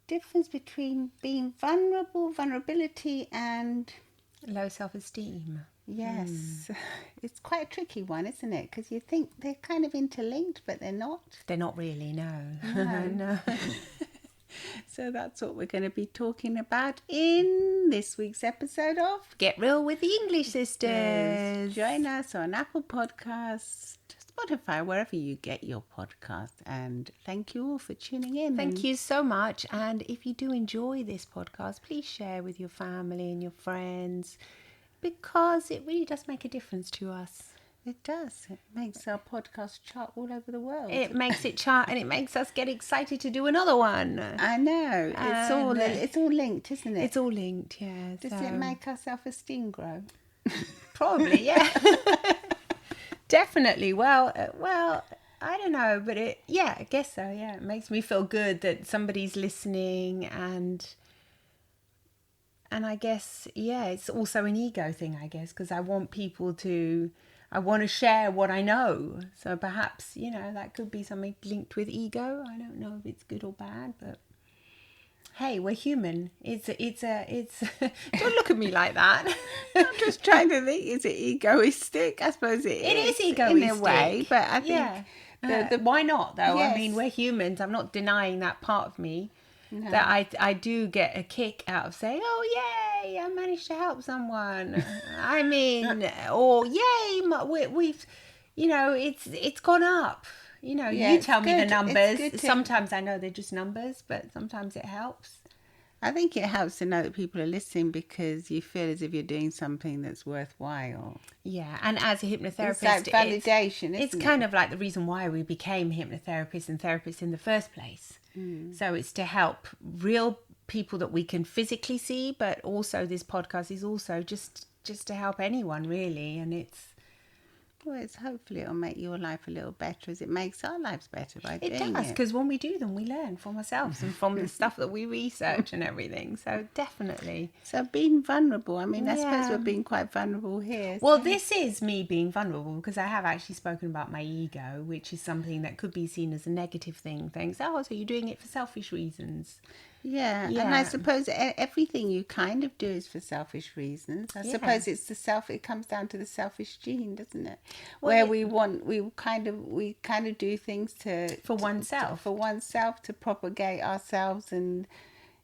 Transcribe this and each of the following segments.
difference between being vulnerability and... Low self-esteem. Yes. It's quite a tricky one, isn't it? Because you think they're kind of interlinked, but they're not. They're not really, no. No. So that's what we're going to be talking about in this week's episode of Get Real with the English Sisters. Join us on Apple Podcasts, Spotify, wherever you get your podcast. And thank you all for tuning in. Thank you so much. And if you do enjoy this podcast, please share with your family and your friends, because it really does make a difference to us. It does. It makes our podcast chart all over the world. It makes it chart, and it makes us get excited to do another one. I know. It's all linked, isn't it? It's all linked, yeah. Does it make our self-esteem grow? Probably, yeah. Definitely. Well, I don't know, but I guess so. Yeah, it makes me feel good that somebody's listening, and I guess, yeah, it's also an ego thing, I guess, because I want to share what I know. So perhaps, that could be something linked with ego. I don't know if it's good or bad, but hey, we're human. It's don't look at me like that. I'm just trying to think, is it egoistic? I suppose it is egoistic in a way, but I think why not though? Yes. I mean, we're humans. I'm not denying that part of me. No. That I do get a kick out of saying, oh yay, I managed to help someone. I mean, or yay, we've it's gone up. You tell me the numbers. Sometimes I know they're just numbers, but sometimes it helps. I think it helps to know that people are listening, because you feel as if you're doing something that's worthwhile. Yeah, and as a hypnotherapist, it's like validation. It's kind of like the reason why we became hypnotherapists and therapists in the first place. So it's to help real people that we can physically see, but also this podcast is also just to help anyone really, and it's hopefully it'll make your life a little better, as it makes our lives better by doing it. It does, because when we do them, we learn from ourselves and from the stuff that we research and everything. So definitely. So being vulnerable, I mean, I suppose we're being quite vulnerable here. Well, this is me being vulnerable, because I have actually spoken about my ego, which is something that could be seen as a negative thing. Things, so you're doing it for selfish reasons. Yeah, and I suppose everything you kind of do is for selfish reasons. I suppose it's it comes down to the selfish gene, doesn't it? Where we kind of do things for oneself to propagate ourselves, and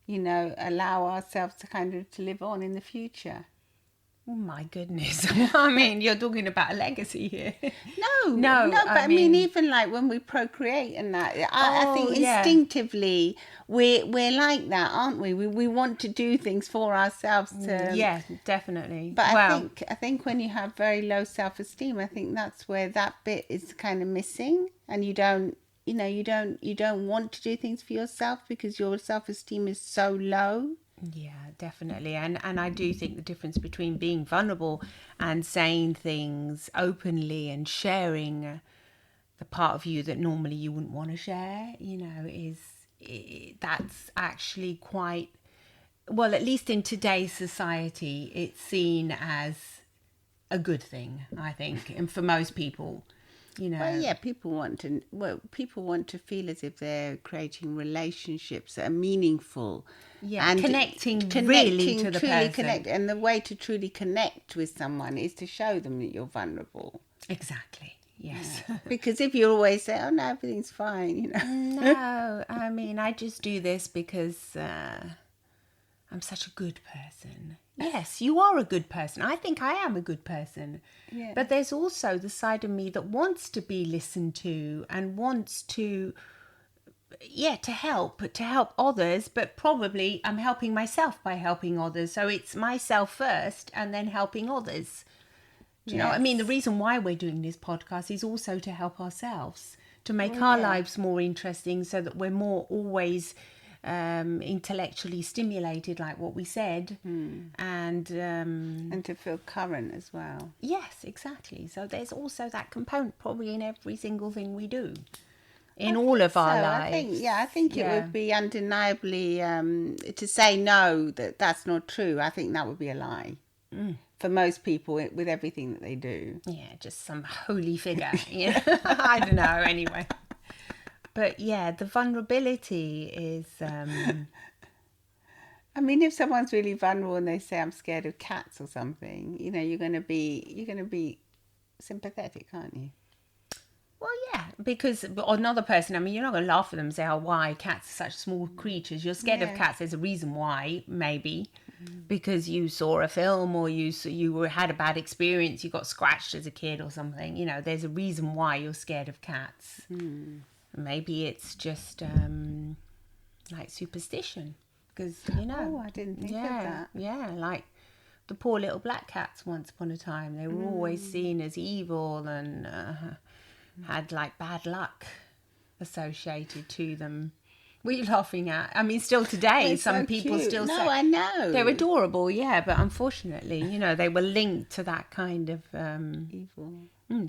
allow ourselves to kind of to live on in the future. Oh my goodness. I mean, you're talking about a legacy here. No, but I mean, even like when we procreate and that, I think instinctively we're like that, aren't we? We want to do things for ourselves yeah, definitely. But I think when you have very low self-esteem, I think that's where that bit is kind of missing, and you don't want to do things for yourself because your self-esteem is so low. Yeah, definitely. And I do think the difference between being vulnerable and saying things openly and sharing the part of you that normally you wouldn't want to share, that's actually quite, well, at least in today's society, it's seen as a good thing, I think, and for most people. Well, yeah, people want to feel as if they're creating relationships that are meaningful. Yeah, and connecting really to the person. Connect, and the way to truly connect with someone is to show them that you're vulnerable. Exactly. Yes. Yeah. Because if you always say, "Oh no, everything's fine," No, I mean, I just do this because I'm such a good person. Yes, you are a good person. I think I am a good person. Yeah. But there's also the side of me that wants to be listened to and wants to help others, but probably I'm helping myself by helping others. So it's myself first and then helping others. Do you know what I mean? The reason why we're doing this podcast is also to help ourselves, to make our lives more interesting, so that we're more always intellectually stimulated, like what we said, and to feel current as well. Yes, exactly. So there's also that component probably in every single thing we do in all of our lives. I think it would be undeniably to say no, that's not true. I think that would be a lie for most people with everything that they do. Yeah, just some holy figure. I don't know. Anyway. But yeah, the vulnerability is. I mean, if someone's really vulnerable and they say, "I'm scared of cats" or something, you're gonna be sympathetic, aren't you? Well, yeah, because another person, I mean, you're not going to laugh at them and say, oh, why? Cats are such small creatures. You're scared of cats. There's a reason why, maybe. Because you saw a film or had a bad experience, you got scratched as a kid or something. There's a reason why you're scared of cats. Maybe it's just like superstition. Because, Oh, I didn't think of that. Yeah, like the poor little black cats once upon a time. They were always seen as evil and... had like bad luck associated to them. What are you laughing at? I mean, still today, some people cute. still say... No, I know. They're adorable, yeah, but unfortunately, they were linked to that kind of... Evil.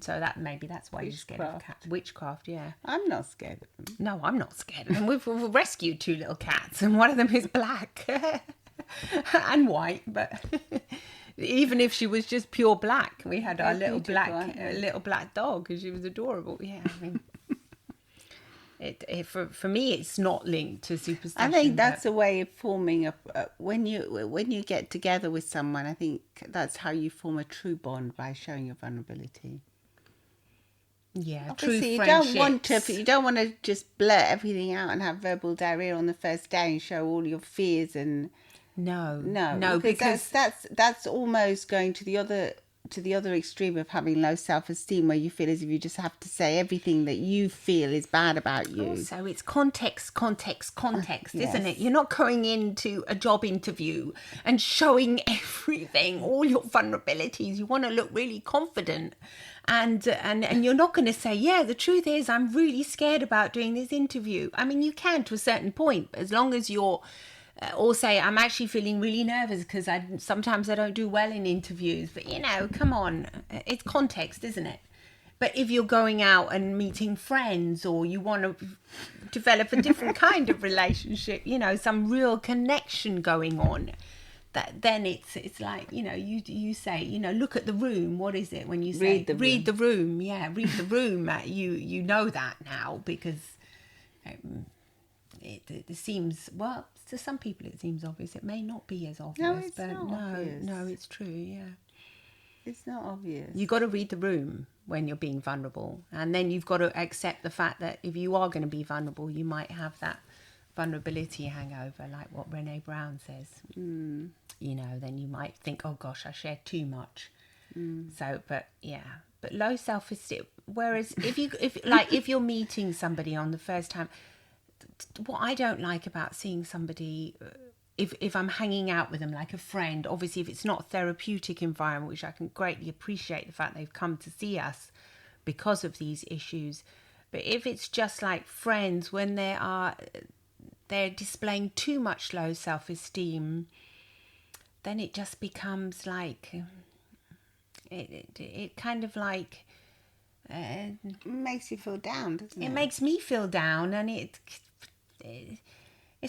So that's why you're scared of cats. Witchcraft, yeah. I'm not scared of them. No, I'm not scared of them. We've rescued 2 little cats, and one of them is black and white, but... Even if she was just pure black, we had our little black dog, because she was adorable. Yeah, I mean, for me, it's not linked to superstition. I think that's a way of forming when you get together with someone. I think that's how you form a true bond, by showing your vulnerability. Yeah, obviously, true friendships. You don't want to just blurt everything out and have verbal diarrhea on the first day and show all your fears and. No, because that's almost going to the other extreme of having low self-esteem, where you feel as if you just have to say everything that you feel is bad about you. So it's context, isn't it? You're not going into a job interview and showing everything, all your vulnerabilities. You want to look really confident. And you're not going to say, yeah, the truth is I'm really scared about doing this interview. I mean, you can to a certain point, as long as you're... or say, I'm actually feeling really nervous because sometimes I don't do well in interviews. But, come on. It's context, isn't it? But if you're going out and meeting friends, or you want to develop a different kind of relationship, some real connection going on, then it's like, you say, look at the room. What is it when you say read the room? Yeah, read the room. You know that now, because... It seems, well, to some people it seems obvious. It may not be as obvious. No, it's not obvious. No, it's true, yeah. It's not obvious. You've got to read the room when you're being vulnerable. And then you've got to accept the fact that if you are going to be vulnerable, you might have that vulnerability hangover, like what Brené Brown says. Then you might think, oh gosh, I shared too much. So, but low self-esteem. Whereas if you're meeting somebody on the first time... What I don't like about seeing somebody, if I'm hanging out with them like a friend, obviously if it's not a therapeutic environment, which I can greatly appreciate the fact they've come to see us because of these issues, but if it's just like friends, when they're displaying too much low self-esteem, then it just becomes like it kind of like makes you feel down, doesn't it? It makes me feel down, and it's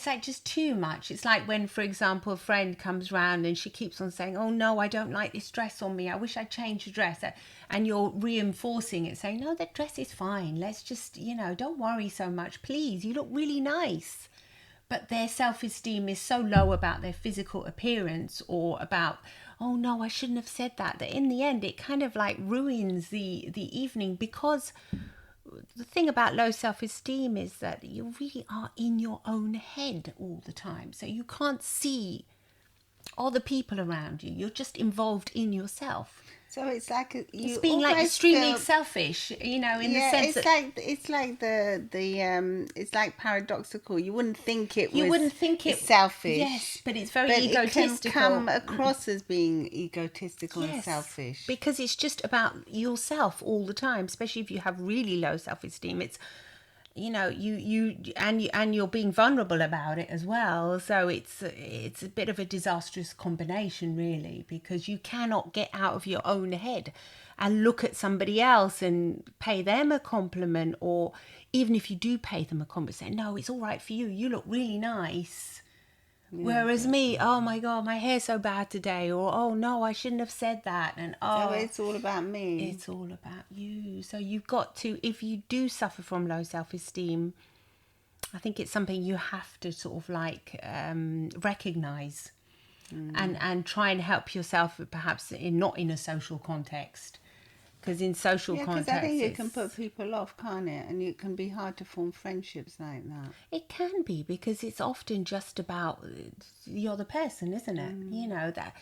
like just too much. It's like when, for example, a friend comes round and she keeps on saying, oh no, I don't like this dress on me, I wish I'd changed the dress, and you're reinforcing it, saying, no, that dress is fine, let's just, don't worry so much, please, you look really nice. But their self-esteem is so low about their physical appearance, or about, oh no, I shouldn't have said that in the end it kind of like ruins the evening, because the thing about low self-esteem is that you really are in your own head all the time. So you can't see other people around you. You're just involved in yourself. So it's like it's being like extremely selfish, in the sense that it's like paradoxical. You wouldn't think it was selfish. Yes, but it's very egotistical. It can come across as being egotistical and selfish, because it's just about yourself all the time. Especially if you have really low self-esteem, it's you're being vulnerable about it as well. So it's a bit of a disastrous combination, really, because you cannot get out of your own head and look at somebody else and pay them a compliment, or even if you do pay them a compliment, say, no, it's all right for you, you look really nice. Whereas me, oh my God, my hair's so bad today, or oh no, I shouldn't have said that, and so it's all about me. It's all about you. So you've got to, if you do suffer from low self-esteem, I think it's something you have to sort of like recognize and try and help yourself, perhaps not in a social context. Because in social because contexts, I think it can put people off, can't it? And it can be hard to form friendships like that. it can be, because it's often just about the other person, isn't it? You know that,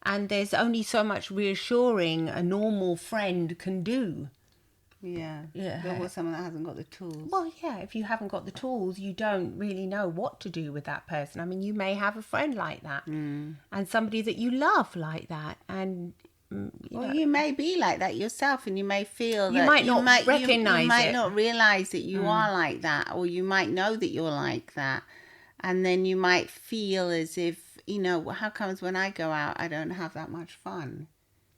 and there's only so much reassuring a normal friend can do. Yeah. Or someone that hasn't got the tools. Well, yeah, if you haven't got the tools, you don't really know what to do with that person. I mean, you may have a friend like that and somebody that you love like that, and You may be like that yourself, and you may feel you that might not recognize you might it. not realize that you are like that, or you might know that you're like that, and then you might feel as if, how comes when I go out I don't have that much fun?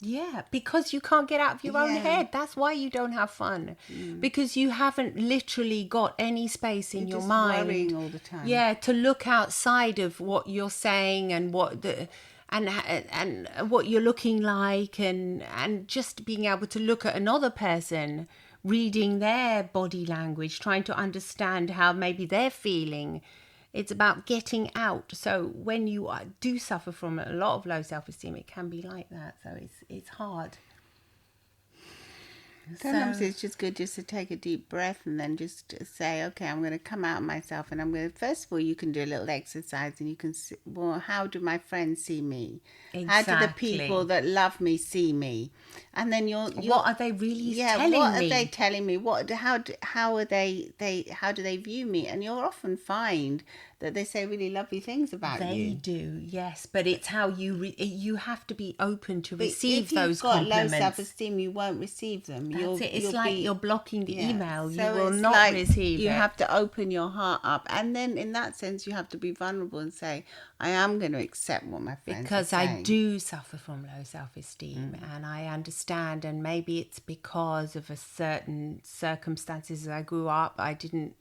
Yeah, because you can't get out of your own head. That's why you don't have fun. Because you haven't literally got any space in You're your just mind. worrying all the time. Yeah, to look outside of what you're saying and what and what you're looking like, and just being able to look at another person, reading their body language, trying to understand how maybe they're feeling. It's about getting out. So when you do suffer from a lot of low self-esteem, it can be like that. So it's hard. Sometimes it's just good just to take a deep breath and then just say, okay, I'm going to come out of myself, and I'm going to, first of all, you can do a little exercise, and you can see, well, how do my friends see me? Exactly. How do the people that love me see me? And then what are they really telling me? What are they telling me? How do they view me? And you'll often find that they say really lovely things about you. They do, yes, but it's how you have to be open to receive those compliments. If you've got low self-esteem, you won't receive them. That's it. It's like you're blocking the email. So you will it's not like receive it. You have to open your heart up, and then in that sense, you have to be vulnerable and say, "I am going to accept what my friends because are I saying." do suffer from low self-esteem, and I understand, and maybe it's because of a certain circumstances I grew up. I didn't.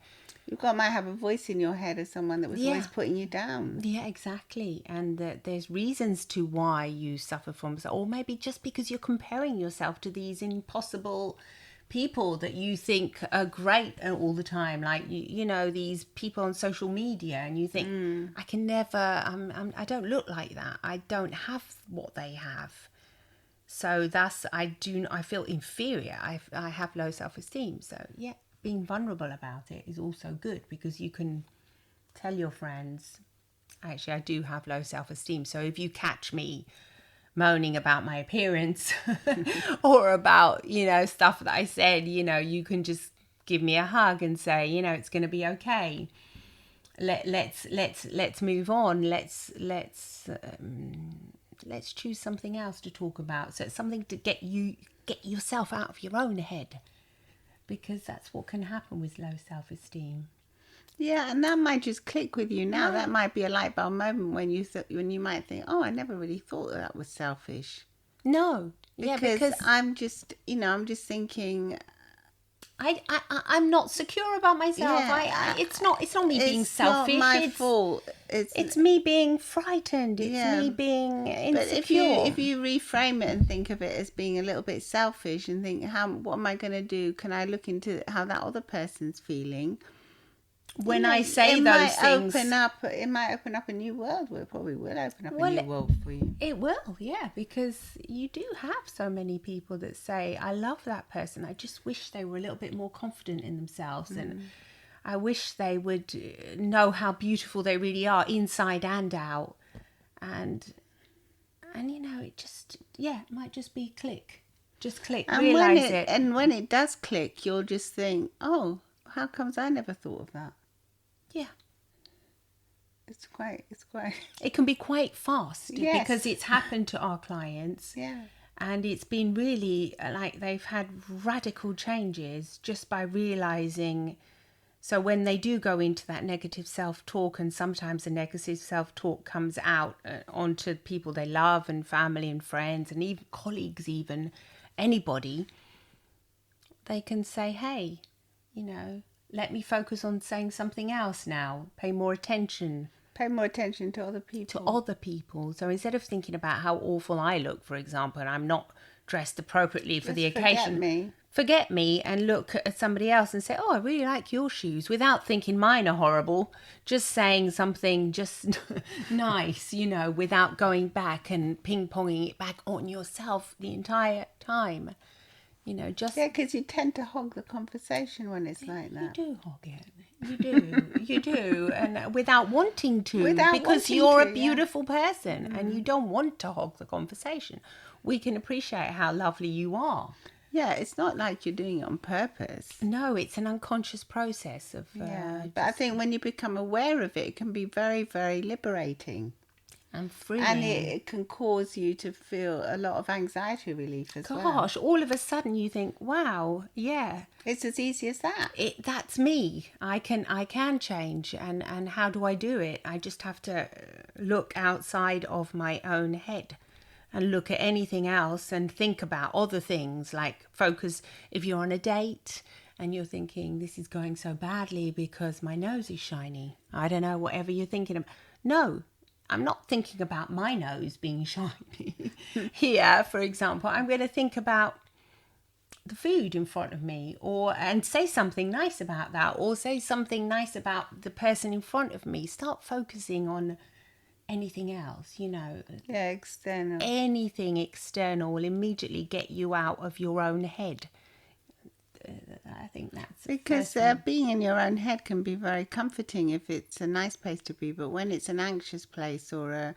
Might have a voice in your head as someone that was always putting you down. Yeah, exactly. And there's reasons to why you suffer from, or maybe just because you're comparing yourself to these impossible people that you think are great all the time, like you know, these people on social media, and you think, I can never. I don't look like that. I don't have what they have. So that's I feel inferior. I have low self-esteem. So yeah. Being vulnerable about it is also good, because you can tell your friends, actually, I do have low self-esteem. So if you catch me moaning about my appearance or about, stuff that I said, you can just give me a hug and say, it's going to be okay. Let's move on. Let's choose something else to talk about. So it's something to get yourself out of your own head. Because that's what can happen with low self-esteem. Yeah, and that might just click with you now. That might be a light bulb moment when you might think, "Oh, I never really thought that was selfish." No, because I'm just, I'm just thinking, I'm not secure about myself. Yeah, it's not me being selfish. It's not my fault. It's me being frightened. It's me being insecure. But if you reframe it and think of it as being a little bit selfish, and think, what am I going to do? Can I look into how that other person's feeling? When I say those things, it might open up a new world. Well, it probably will open up a new world for you. It will, yeah, because you do have so many people that say, I love that person. I just wish they were a little bit more confident in themselves, and I wish they would know how beautiful they really are inside and out. And it just, it might just be click. Just click, and realise it. And when it does click, you'll just think, oh, how comes I never thought of that? Yeah. It's quite. It can be quite fast, because it's happened to our clients. Yeah. And it's been really like they've had radical changes just by realizing. So when they do go into that negative self-talk, and sometimes the negative self-talk comes out onto people they love, and family and friends, and even colleagues, even anybody, they can say, hey, let me focus on saying something else now. Pay more attention to other people. So instead of thinking about how awful I look, for example, and I'm not dressed appropriately for the occasion. forget me and look at somebody else and say, oh, I really like your shoes, without thinking mine are horrible, just saying something just nice, without going back and ping-ponging it back on yourself the entire time. Just... Yeah, because you tend to hog the conversation when it's like that. You do hog it. You do. And without wanting to, because you're a beautiful person and you don't want to hog the conversation. We can appreciate how lovely you are. Yeah, it's not like you're doing it on purpose. No, it's an unconscious process of... but I think when you become aware of it, it can be very, very liberating. And freeing. And it can cause you to feel a lot of anxiety relief as well. Gosh, all of a sudden you think, wow, yeah. It's as easy as that. That's me. I can change. And how do I do it? I just have to look outside of my own head and look at anything else and think about other things, like focus if you're on a date and you're thinking, this is going so badly because my nose is shiny. I don't know, whatever you're thinking of. No, I'm not thinking about my nose being shiny. Here, for example, I'm going to think about the food in front of me, and say something nice about that, or say something nice about the person in front of me. Start focusing on anything else, Yeah, external. Anything external will immediately get you out of your own head. I think that's because being in your own head can be very comforting if it's a nice place to be, but when it's an anxious place or a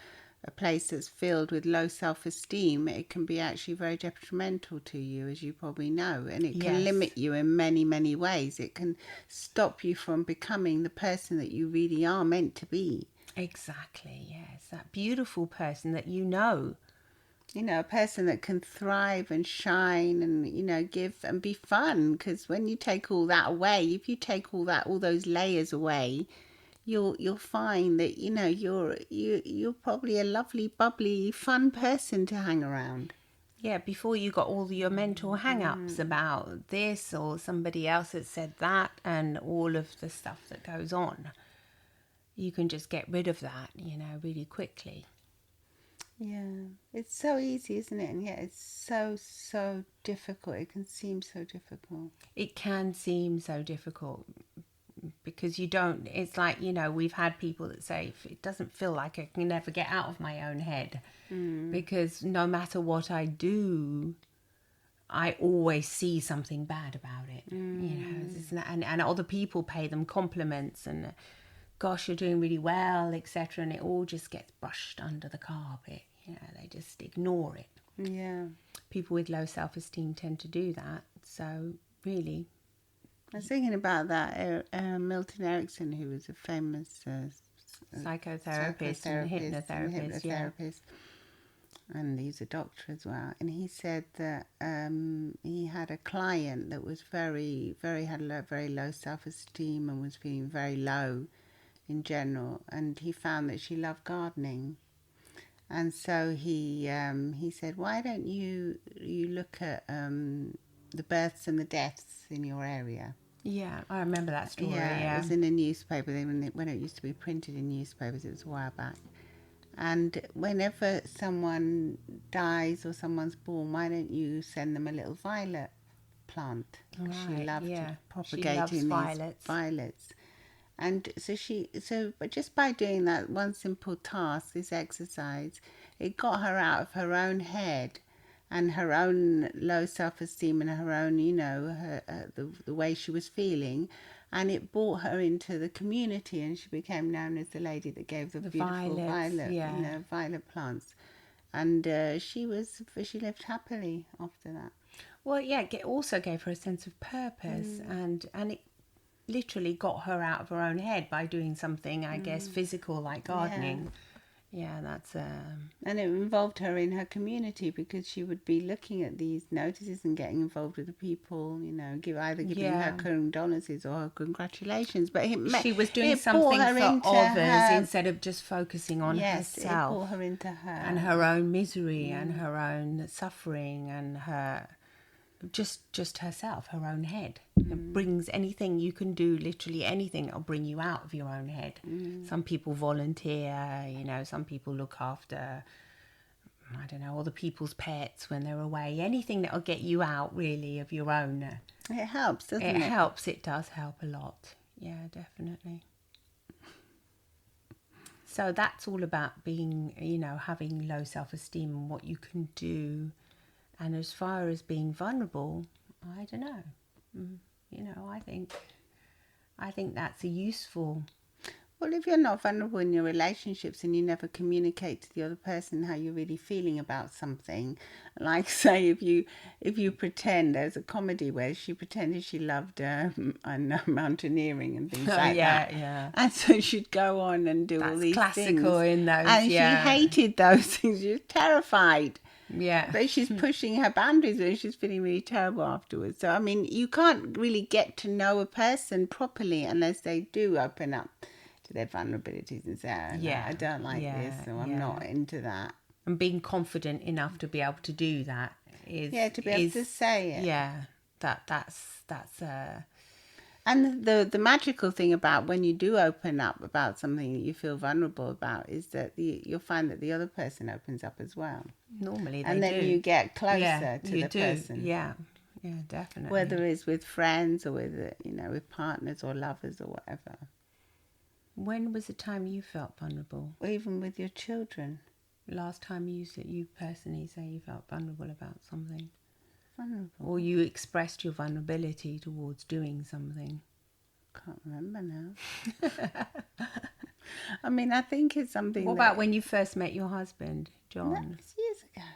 place that's filled with low self-esteem, it can be actually very detrimental to you, as you probably know, and it can limit you in many, many ways. It can stop you from becoming the person that you really are meant to be. Exactly, yes, that beautiful person that you know. A person that can thrive and shine and, give and be fun. Because when you take all that away, if you take all those layers away, you'll find that, you're probably a lovely, bubbly, fun person to hang around. Yeah, before you got all your mental hang-ups about this or somebody else that said that and all of the stuff that goes on. You can just get rid of that, really quickly. Yeah, it's so easy, isn't it? And yet it's so difficult. It can seem so difficult. It can seem so difficult because you don't, it's like, we've had people that say, it doesn't feel like I can never get out of my own head because no matter what I do, I always see something bad about it. And other people pay them compliments and gosh, you're doing really well, etc. And it all just gets brushed under the carpet. They just ignore it. Yeah. People with low self-esteem tend to do that. So really, I was thinking about that. Milton Erickson, who was a famous psychotherapist and hypnotherapist. And he's a doctor as well. And he said that he had a client that was very low self-esteem and was feeling very low in general, and he found that she loved gardening, and so he said, why don't you look at the births and the deaths in your area? Yeah, I remember that story. Yeah. It was in a newspaper when it used to be printed in newspapers. It was a while back. And whenever someone dies or someone's born, why don't you send them a little violet plant? Because she loved propagating these violets. And but just by doing that one simple task, this exercise, it got her out of her own head and her own low self-esteem and her own, the way she was feeling. And it brought her into the community, and she became known as the lady that gave the beautiful violet plants. And she lived happily after that. Well, yeah, it also gave her a sense of purpose, and it literally got her out of her own head by doing something, I guess, physical like gardening. Yeah, that's... And it involved her in her community because she would be looking at these notices and getting involved with the people, giving her condolences or her congratulations. But she was doing something for others instead of just focusing on herself. It brought her into her. And her own misery and her own suffering and her... Just herself, her own head. It brings anything you can do, literally anything that'll bring you out of your own head. Some people volunteer, some people look after I don't know, other people's pets when they're away. Anything that'll get you out, really, of your own. It helps, doesn't it? It helps. It does help a lot. Yeah, definitely. So that's all about being, having low self-esteem and what you can do. And as far as being vulnerable, I don't know. I think that's a useful... Well, if you're not vulnerable in your relationships and you never communicate to the other person how you're really feeling about something, like say if you pretend, there's a comedy where she pretended she loved mountaineering and things like that. Yeah. And so she'd go on and do all these classical things. In those, and she hated those things. She was terrified. Yeah. But she's pushing her boundaries and she's feeling really terrible afterwards. So, I mean, you can't really get to know a person properly unless they do open up to their vulnerabilities and say, I don't like this, or I'm not into that. And being confident enough to be able to do that is... Yeah, to be able to say it. Yeah, that's And the magical thing about when you do open up about something that you feel vulnerable about is that you'll find that the other person opens up as well. Normally they and then do. You get closer to the person. Yeah, definitely. Whether it's with friends or with with partners or lovers or whatever. When was the time you felt vulnerable? Or even with your children. Last time you personally say you felt vulnerable about something? Vulnerable. Or you expressed your vulnerability towards doing something? Can't remember now. I mean, I think it's something. What about when you first met your husband, John? That was years ago.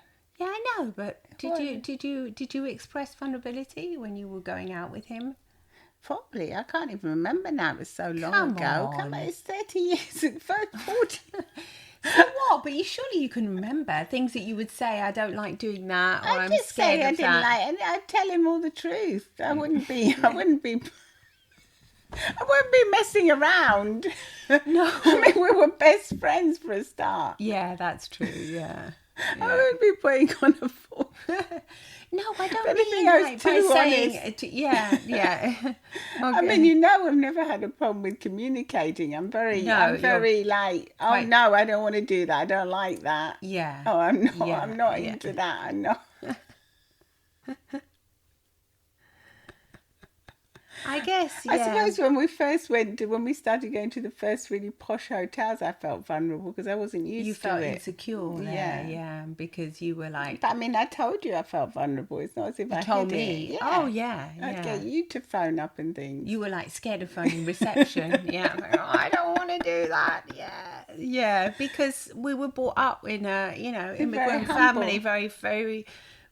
Yeah, I know, but did you express vulnerability when you were going out with him? Probably. I can't even remember now. It was so long ago. Come on. It's 30 years ago. 40. So what? But surely you can remember things that you would say, I don't like doing that, or I'm just scared say I of didn't that. like it. And I'd tell him all the truth. I wouldn't be messing around. No. I mean, we were best friends for a start. Yeah, that's true, yeah. I wouldn't be putting on a force. No, I don't Anything mean I was like by too saying honest. yeah. Okay. I mean, I've never had a problem with communicating. I'm very like, no, I don't want to do that. I don't like that. Yeah. Oh, I'm not. Yeah, I'm not into that. I'm not. I guess, yeah. I suppose when we started going to the first really posh hotels, I felt vulnerable because I wasn't used to it. You felt insecure there, yeah, because you were like... But I mean, I told you I felt vulnerable. It's not as if I told hid me. it. Yeah. Oh, yeah. I'd get you to phone up and things. You were like scared of phoning reception. Yeah, like, I don't want to do that. Yeah, because we were brought up in a, immigrant family, very, very,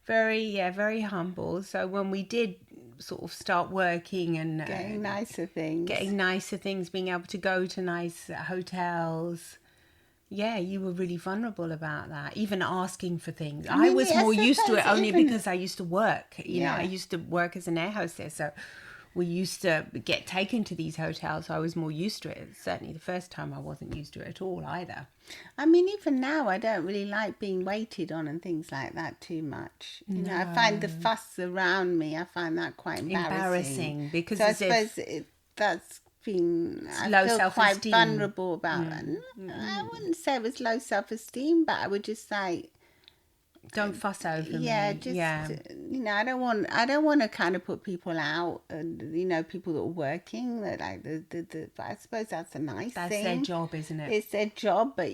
very, very humble. So when we did sort of start working and getting nicer things, being able to go to nice hotels, you were really vulnerable about that, even asking for things. I was more used to it only because I used to work, I used to work as an air hostess, so we used to get taken to these hotels, so I was more used to it. Certainly the first time I wasn't used to it at all either. I mean, even now I don't really like being waited on and things like that too much. I find the fuss around me, I find that quite embarrassing. Because so I suppose that's been, I feel quite vulnerable about that. I wouldn't say it was low self-esteem, but I would just say, don't fuss over me. I don't want to kind of put people out, people that are working, that like but I suppose that's a nice thing. That's their job, isn't it? It's their job, but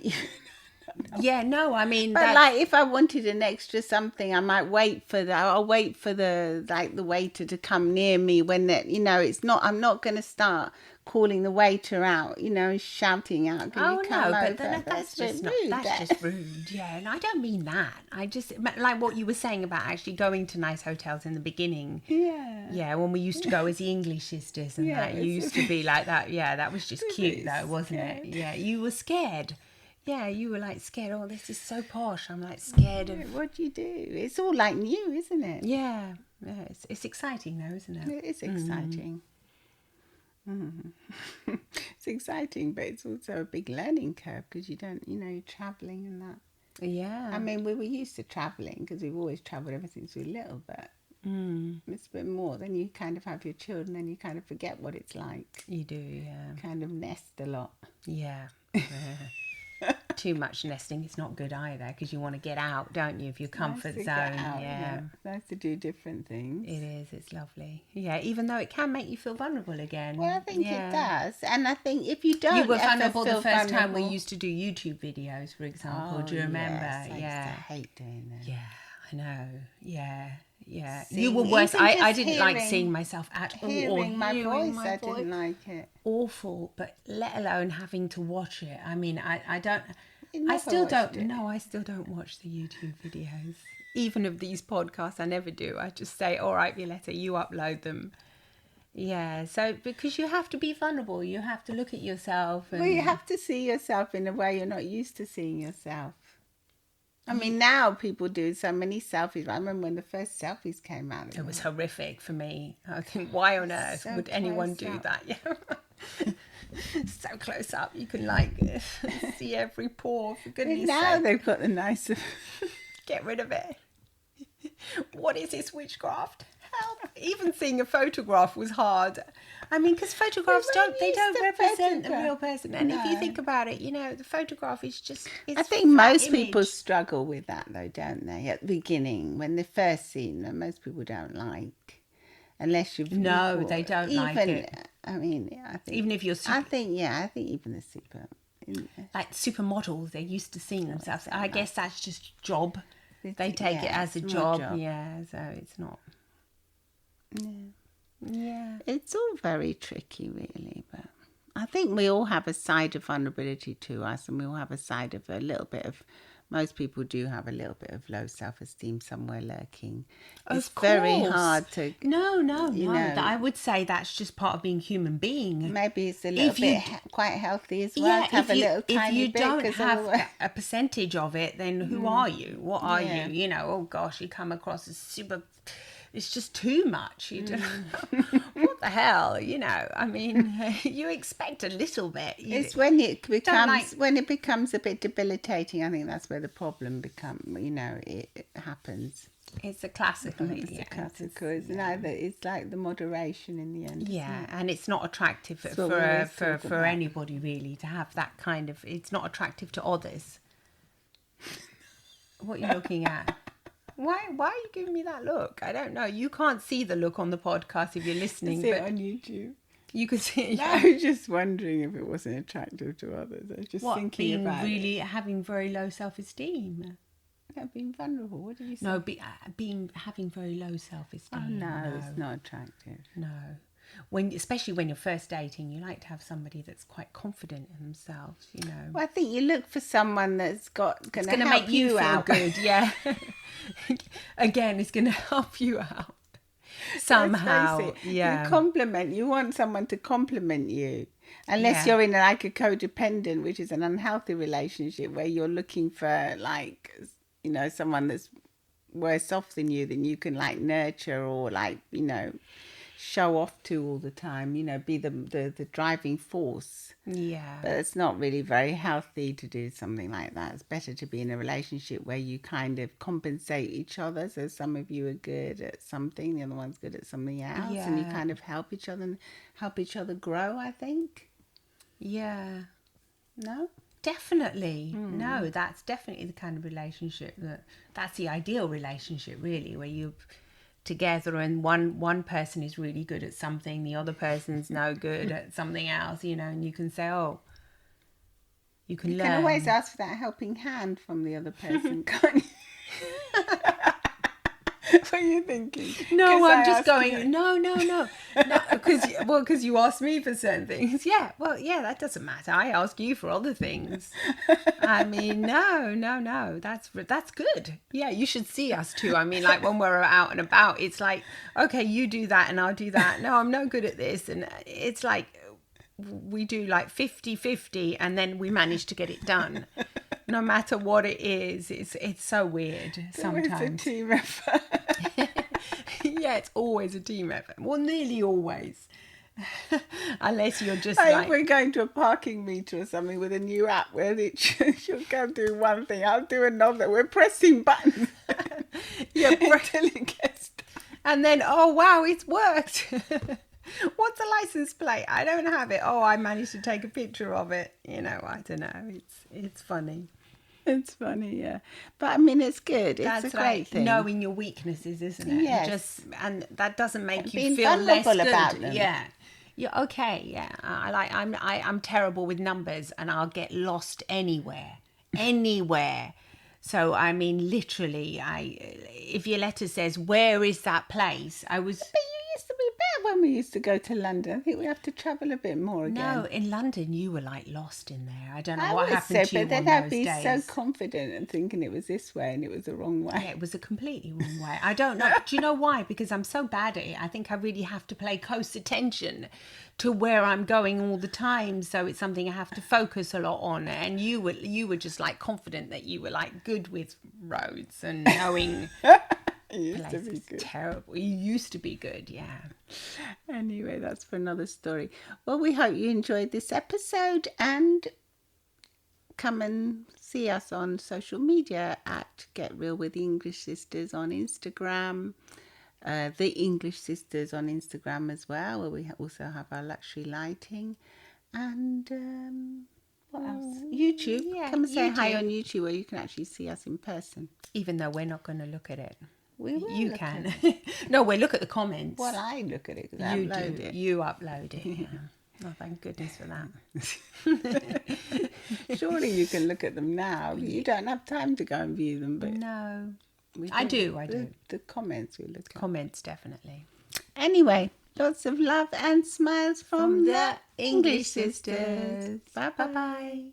I mean, but like if I wanted an extra something, I might wait for that. I'll wait for the waiter to come near me when it's not. I'm not going to start calling the waiter out, shouting out. That's just rude. That's just rude. Yeah, and I don't mean that. I just like what you were saying about actually going to nice hotels in the beginning. Yeah, when we used to go as the English sisters and that, you used to be like that. Yeah, that was just cute though, wasn't it? Yeah, you were scared. Yeah, you were like scared. Oh, this is so posh. I'm like scared of. What do you do? It's all like new, isn't it? Yeah. It's exciting though, isn't it? It is exciting. It's exciting, but it's also a big learning curve because you don't, you're traveling and that. Yeah. I mean, we were used to traveling because we've always traveled ever since we were little, but it's a bit more. Then you kind of have your children and you kind of forget what it's like. You do, yeah. Kind of nest a lot. Yeah. too much nesting is not good either, because you want to get out, don't you, of your comfort nice zone. It's nice to do different things. It is. It's lovely. Yeah, even though it can make you feel vulnerable again. Well, I think it does. And I think if you don't, you were ever vulnerable feel the first time we vulnerable- used to do YouTube videos, for example. Oh, Do you remember? yes, I used to hate doing that. Yeah, I know. Yeah. Seeing, you were worse. I didn't like hearing- seeing myself at all. Hearing my voice, my I didn't like it. Awful, but let alone having to watch it. I mean, I don't. You I never still don't. watched it. No, I still don't watch the YouTube videos. Even of these podcasts, I never do. I just say, all right, Violetta, you upload them. Yeah, so because you have to be vulnerable, you have to look at yourself. And... Well, you have to see yourself in a way you're not used to seeing yourself. I mean, now people do so many selfies. I remember when the first selfies came out. It was horrific for me. I think, why on earth would anyone do that? Yeah. So close up, you can like see every pore. For goodness' now sake. they've got the nicer. Get rid of it. What is this witchcraft? Help! Even seeing a photograph was hard. I mean, because photographs don't represent the real person. And if you think about it, the photograph is just. I think most people struggle with that, though, don't they? At the beginning, when they first seen them, most people don't like, unless you've. No, they don't like it. I mean, I think even if you're. I think even the super. Like supermodels, they're used to seeing themselves. I guess that's just job. They take it as a job. Yeah, so it's not. Yeah. It's all very tricky, really, but I think we all have a side of vulnerability to us, and we all have a side of most people do have a little bit of low self-esteem somewhere lurking. It's very hard to... No. I would say that's just part of being human being. Maybe it's a little bit quite healthy as well to have a little tiny bit. If you don't have a percentage of it, then who are you? What are you? Oh gosh, you come across as super... It's just too much. You what the hell? I mean, you expect a little bit. It's when it becomes a bit debilitating. I think that's where the problem becomes. It happens. It's a classical. It's like the moderation in the end. Yeah, and it's not attractive for anybody really to have that kind of. It's not attractive to others. What are you looking at? Why are you giving me that look? I don't know. You can't see the look on the podcast if you're listening. I see it on YouTube. You could see it. Yeah. I was just wondering if it wasn't attractive to others. I was just thinking about really having very low self-esteem. No, being vulnerable. What did you say? No, having very low self-esteem. Oh no, it's not attractive. No. Especially when you're first dating, you like to have somebody that's quite confident in themselves, Well, I think you look for someone that's going to make you feel out good. Yeah. Again, it's going to help you out somehow. Yeah. You want someone to compliment you, unless you're in like a codependent, which is an unhealthy relationship where you're looking for someone that's worse off than you can like nurture or show off to all the time, be the driving force. Yeah. But it's not really very healthy to do something like that. It's better to be in a relationship where you kind of compensate each other. So some of you are good at something, the other one's good at something else. Yeah. And you kind of help each other grow, I think. Yeah. No? Definitely. No, that's definitely the kind of relationship that's the ideal relationship, really, where you together and one person is really good at something, the other person's no good at something else, and you can say, you can learn. You can always ask for that helping hand from the other person, can't you? What are you thinking? No, I'm just going, no, because you asked me for certain things. Yeah, that doesn't matter. I ask you for other things. I mean, no, that's good. Yeah, you should see us too. I mean, like when we're out and about, it's like, okay, you do that and I'll do that. No, I'm no good at this. And it's like we do like 50-50 and then we manage to get it done. No matter what it is, it's so weird sometimes. It's a team effort. Yeah, it's always a team effort. Well, nearly always. Unless you're just if we're going to a parking meter or something with a new app where she'll go do one thing, I'll do another. We're pressing buttons. Until it gets... And then, oh, wow, it's worked. What's a license plate? I don't have it. Oh, I managed to take a picture of it. You know, I don't know. It's funny. It's funny, yeah. But I mean, it's good. It's a great thing. Knowing your weaknesses, isn't it? Yes. And that doesn't make you being feel less vulnerable good. about them. Yeah. Yeah. Okay. Yeah. I'm terrible with numbers, and I'll get lost anywhere. So I mean, literally, if your letter says where is that place, I was. But you used to be better when we used to go to London. I think we have to travel a bit more again. No, in London you were like lost in there. I don't know I what was happened to you but then on I'd those be days. so confident and thinking it was this way and it was the wrong way. Yeah, it was a completely wrong way. I don't know. Do you know why? Because I'm so bad at it. I think I really have to pay close attention to where I'm going all the time. So it's something I have to focus a lot on. And you were just like confident that you were like good with roads and knowing. You used to be good. Terrible. You used to be good, yeah. Anyway, that's for another story. Well, we hope you enjoyed this episode, and come and see us on social media at Get Real with the English Sisters on Instagram, the English Sisters on Instagram as well, where we also have our luxury lighting, and what else? YouTube. Yeah, Come and say hi YouTube. on YouTube, where you can actually see us in person. Even though we're not going to look at it. We will You look can. at it. No, we'll look at the comments. Well, I look at it because I You upload do. it. You upload it. Yeah. Oh, thank goodness for that. Surely you can look at them now. You don't have time to go and view them, but No. we I do. The comments we look at. Comments, definitely. Anyway, lots of love and smiles from the English Sisters. Sisters. Bye bye. Bye-bye.